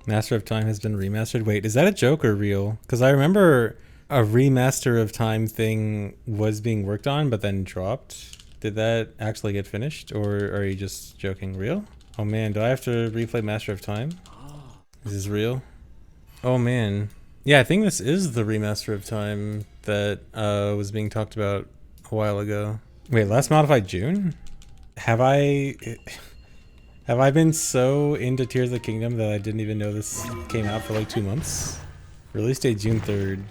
Master of Time has been remastered. Wait, is that a joke or real? Because I remember a remaster of Time thing was being worked on, but then dropped. Did that actually get finished, or are you just joking? Real? Oh man, do I have to replay Master of Time? Is this real? Oh man. Yeah, I think this is the remaster of Time that was being talked about a while ago. Wait, last modified June? Have I been so into Tears of the Kingdom that I didn't even know this came out for like 2 months? Release date June 3rd.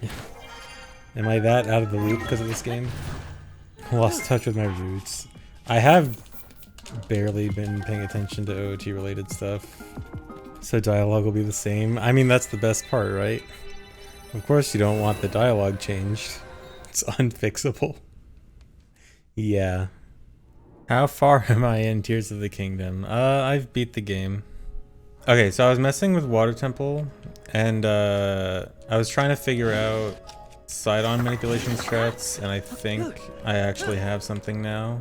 Am I that out of the loop because of this game? Lost touch with my roots. I have barely been paying attention to OOT related stuff. So dialogue will be the same. I mean, that's the best part, right? Of course you don't want the dialogue changed. It's unfixable. Yeah. How far am I in Tears of the Kingdom? I've beat the game. Okay, so I was messing with Water Temple, and I was trying to figure out side-on manipulation strats, and I think I actually have something now.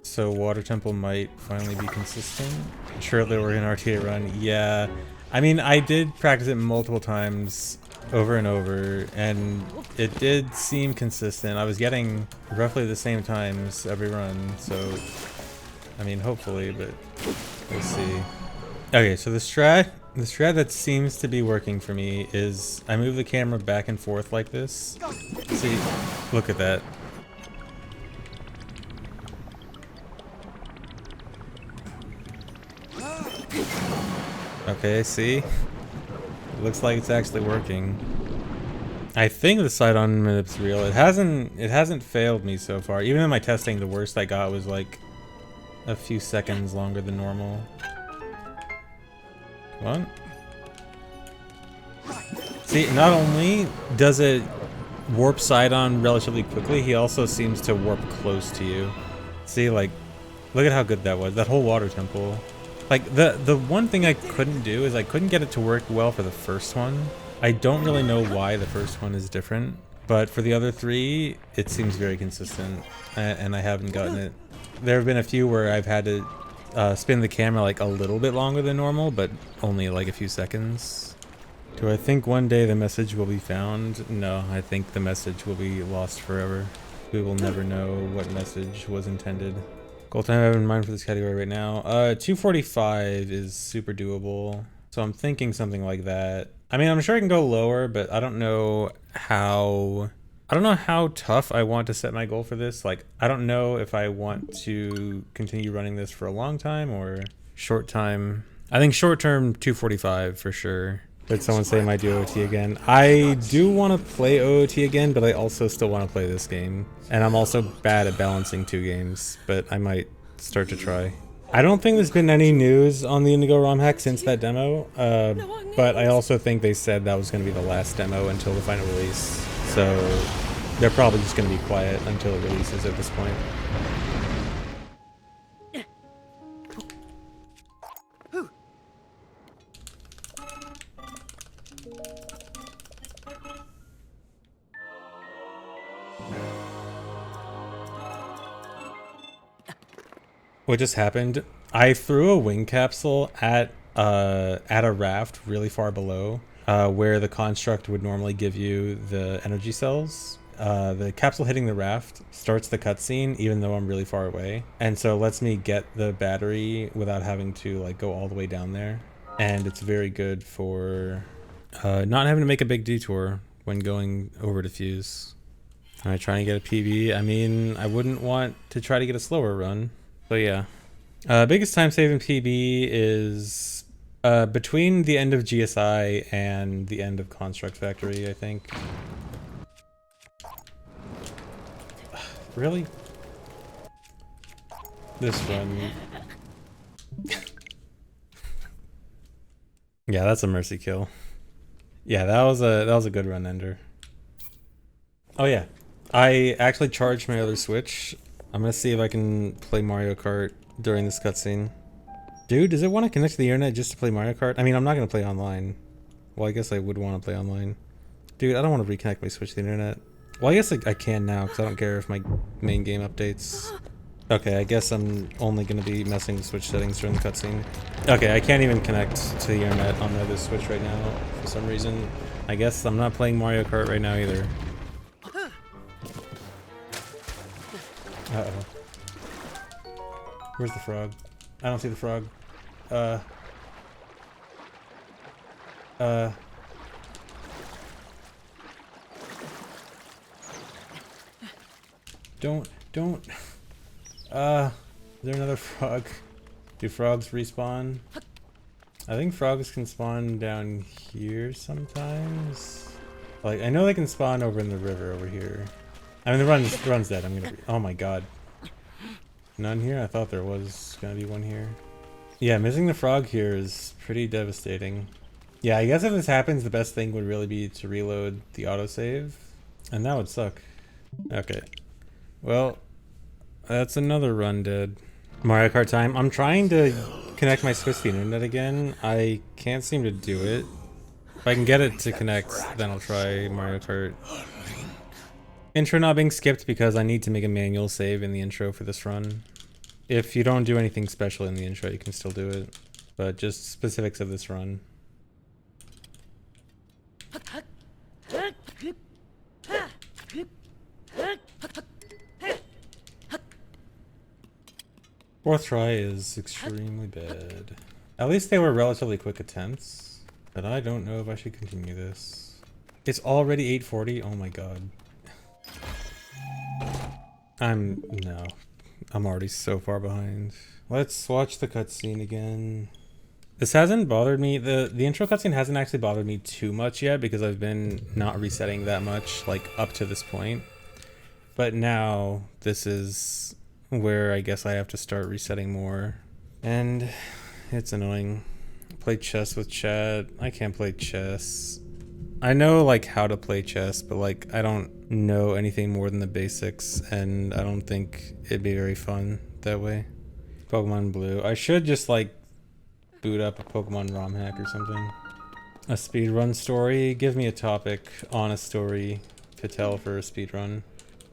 So Water Temple might finally be consistent. Surely we're in RTA run. Yeah. I mean, I did practice it multiple times over and over, and it did seem consistent. I was getting roughly the same times every run, so I mean, hopefully, but we'll see. Okay, so the strat that seems to be working for me is I move the camera back and forth like this. See, look at that. Okay, see? It looks like it's actually working. I think the side-on manip's real. It hasn't failed me so far. Even in my testing, the worst I got was like a few seconds longer than normal. Come on. See, not only does it warp side-on relatively quickly, he also seems to warp close to you. See, like, look at how good that was. That whole water temple. Like, the one thing I couldn't do is I couldn't get it to work well for the first one. I don't really know why the first one is different, but for the other three, it seems very consistent, and I haven't gotten it. There have been a few where I've had to spin the camera like a little bit longer than normal, but only like a few seconds. Do I think one day the message will be found? No, I think the message will be lost forever. We will never know what message was intended. Goal time I have in mind for this category right now. 245 is super doable. So I'm thinking something like that. I mean, I'm sure I can go lower, but I don't know how tough I want to set my goal for this. Like, I don't know if I want to continue running this for a long time or short time. I think short term 245 for sure. Did someone say my do OOT again? I do want to play OOT again, but I also still want to play this game. And I'm also bad at balancing two games, but I might start to try. I don't think there's been any news on the Indigo ROM hack since that demo, but I also think they said that was going to be the last demo until the final release. So they're probably just going to be quiet until it releases at this point. What just happened? I threw a wing capsule at a raft really far below, where the construct would normally give you the energy cells. The capsule hitting the raft starts the cutscene even though I'm really far away, and so it lets me get the battery without having to like go all the way down there. And it's very good for not having to make a big detour when going over to Fuse. Am I trying to get a PB? I mean, I wouldn't want to try to get a slower run. So yeah, biggest time save in PB is between the end of GSI and the end of Construct Factory, I think. Really? This run. Yeah, that's a mercy kill. Yeah, that was a good run ender. Oh yeah, I actually charged my other Switch. I'm gonna see if I can play Mario Kart during this cutscene. Dude, does it want to connect to the internet just to play Mario Kart? I mean, I'm not gonna play online. Well, I guess I would want to play online. Dude, I don't want to reconnect my Switch to the internet. Well, I guess I can now, because I don't care if my main game updates. Okay, I guess I'm only going to be messing with Switch settings during the cutscene. Okay, I can't even connect to the internet on my other Switch right now for some reason. I guess I'm not playing Mario Kart right now either. Uh-oh. Where's the frog? I don't see the frog. Don't. Is there another frog? Do frogs respawn? I think frogs can spawn down here sometimes. Like, I know they can spawn over in the river over here. I mean, the run's dead. I'm gonna be, oh my god. None here? I thought there was gonna be one here. Yeah, missing the frog here is pretty devastating. Yeah, I guess if this happens, the best thing would really be to reload the autosave. And that would suck. Okay. Well, that's another run dead. Mario Kart time. I'm trying to connect my Switch to the internet again. I can't seem to do it. If I can get it to connect, then I'll try Mario Kart. Intro not being skipped because I need to make a manual save in the intro for this run. If you don't do anything special in the intro, you can still do it. But just specifics of this run. Fourth try is extremely bad. At least they were relatively quick attempts. But I don't know if I should continue this. It's already 8:40? Oh my god. No. I'm already so far behind. Let's watch the cutscene again. This hasn't bothered me. The intro cutscene hasn't actually bothered me too much yet because I've been not resetting that much, like, up to this point. But now, this is where I guess I have to start resetting more. And it's annoying. Play chess with chat. I can't play chess. I know, like, how to play chess, but, like, I don't know anything more than the basics, and I don't think it'd be very fun that way. Pokemon Blue. I should just, like, boot up a Pokemon ROM hack or something. A speedrun story? Give me a topic on a story to tell for a speedrun.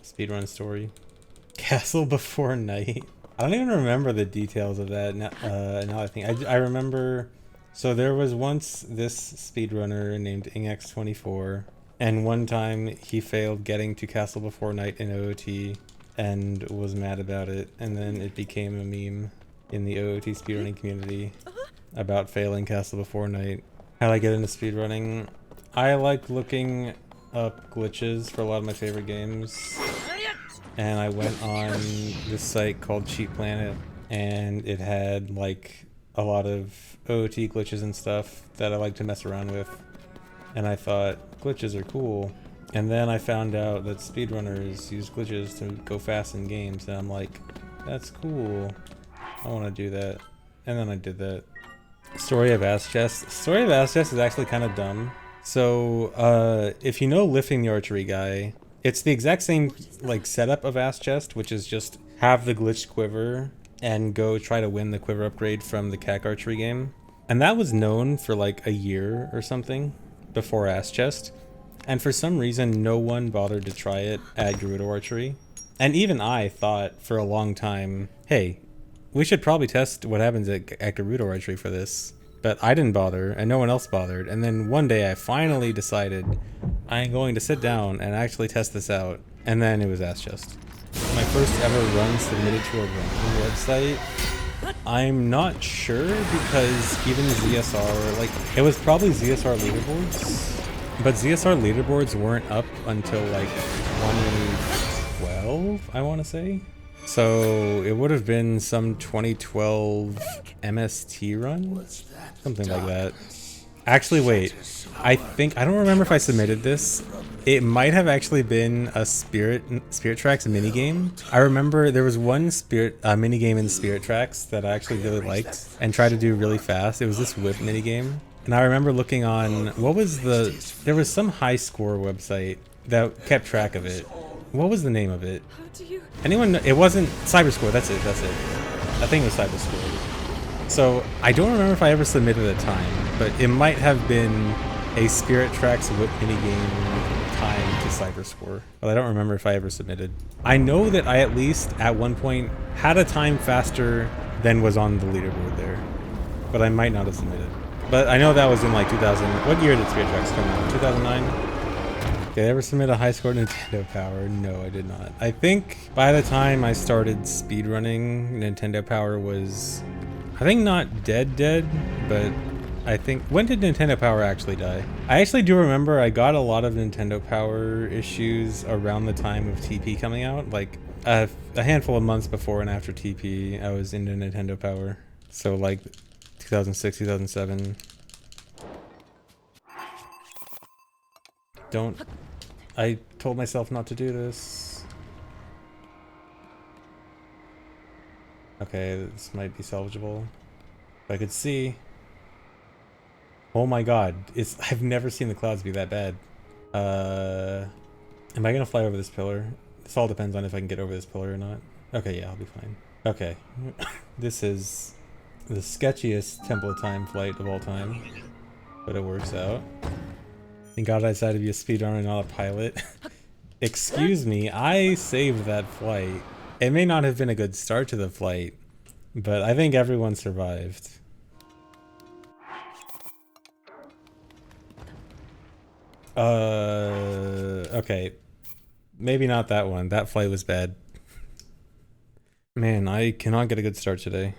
Speedrun story. Castle Before Night. I don't even remember the details of that now that I think. I remember... So there was once this speedrunner named Ingx24, and one time he failed getting to Castle Before Night in OOT and was mad about it, and then it became a meme in the OOT speedrunning community about failing Castle Before Night. How do I get into speedrunning? I like looking up glitches for a lot of my favorite games, and I went on this site called Cheat Planet, and it had like a lot of OOT glitches and stuff that I like to mess around with, and I thought glitches are cool. And then I found out that speedrunners use glitches to go fast in games, and I'm like, that's cool, I want to do that. And then I did that. Story of Ass Chest. Story of Ass Chest is actually kind of dumb. So if you know Lifting the Archery Guy, it's the exact same like setup of Ass Chest, which is just have the glitched quiver and go try to win the quiver upgrade from the CAC archery game. And that was known for like a year or something before Ass Chest. And for some reason, no one bothered to try it at Gerudo Archery. And even I thought for a long time, hey, we should probably test what happens at Gerudo Archery for this. But I didn't bother, and no one else bothered. And then one day I finally decided I'm going to sit down and actually test this out. And then it was Ass Chest. My first ever run submitted to a ranking website. I'm not sure because even ZSR, like, it was probably ZSR leaderboards, but ZSR leaderboards weren't up until like 2012, I want to say. So it would have been some 2012 MST run, something like that. Actually, wait, I don't remember if I submitted this. It might have actually been a Spirit Tracks minigame. I remember there was one minigame in Spirit Tracks that I actually really liked and tried to do really fast. It was this whip minigame. And I remember looking on, there was some high score website that kept track of it. What was the name of it? Anyone know? It wasn't Cyberscore, that's it. I think it was Cyberscore. So I don't remember if I ever submitted at a time, but it might have been a Spirit Tracks whip minigame time to cyber score, but I don't remember if I ever submitted. I know that I at least at one point had a time faster than was on the leaderboard there, but I might not have submitted. But I know that was in like 2000. What year did Speedruns come out? 2009? Did I ever submit a high score Nintendo Power? No, I did not. I think by the time I started speedrunning, Nintendo Power was, I think not dead, but I think, when did Nintendo Power actually die? I actually do remember I got a lot of Nintendo Power issues around the time of TP coming out. Like a handful of months before and after TP, I was into Nintendo Power. So like 2006, 2007. Don't. I told myself not to do this. Okay, this might be salvageable. If I could see. Oh my god, I've never seen the clouds be that bad. Am I gonna fly over this pillar? This all depends on if I can get over this pillar or not. Okay, yeah, I'll be fine. Okay. This is the sketchiest Temple of Time flight of all time. But it works out. Thank God I decided to be a speedrunner and not a pilot. Excuse me, I saved that flight. It may not have been a good start to the flight, but I think everyone survived. Okay. Maybe not that one. That flight was bad. Man, I cannot get a good start today.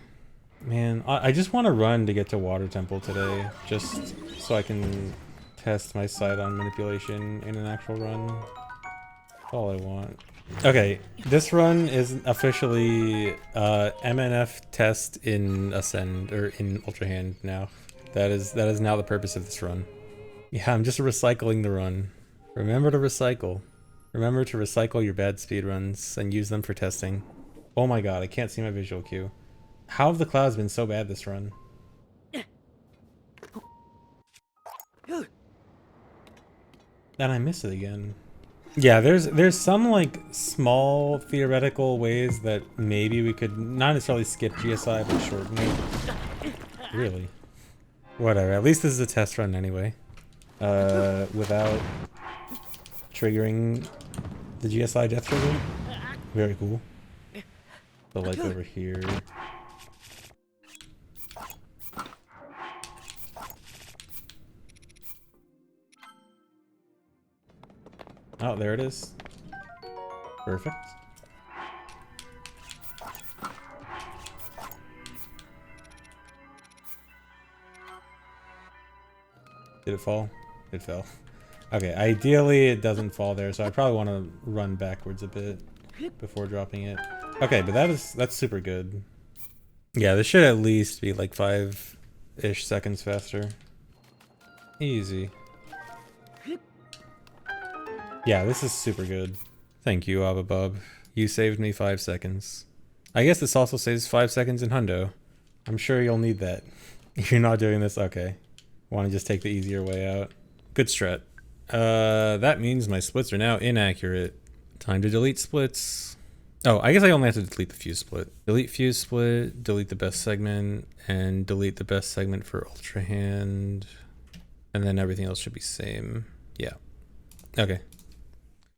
Man, I just want to run to get to Water Temple today, just so I can test my sight on manipulation in an actual run. That's all I want. Okay, this run is officially MNF test in Ascend, or in Ultra Hand now. That is now the purpose of this run. Yeah, I'm just recycling the run. Remember to recycle. Remember to recycle your bad speedruns and use them for testing. Oh my god, I can't see my visual cue. How have the clouds been so bad this run? And I miss it again. Yeah, there's some like small theoretical ways that maybe we could not necessarily skip GSI but shorten it. Really. Whatever, at least this is a test run anyway. Without triggering the GSI death trigger. Very cool. So like over here. Oh, there it is. Perfect. Did it fall? It fell. Okay, ideally it doesn't fall there, so I probably want to run backwards a bit before dropping it. Okay, but that's super good. Yeah, this should at least be like 5-ish seconds faster. Easy. Yeah, this is super good. Thank you, Ababub. You saved me 5 seconds. I guess this also saves 5 seconds in Hundo. I'm sure you'll need that. If you're not doing this, okay. Want to just take the easier way out. Good strat. That means my splits are now inaccurate. Time to delete splits. Oh, I guess I only have to delete the fuse split. Delete fuse split, delete the best segment, and delete the best segment for Ultra Hand. And then everything else should be same. Yeah. Okay.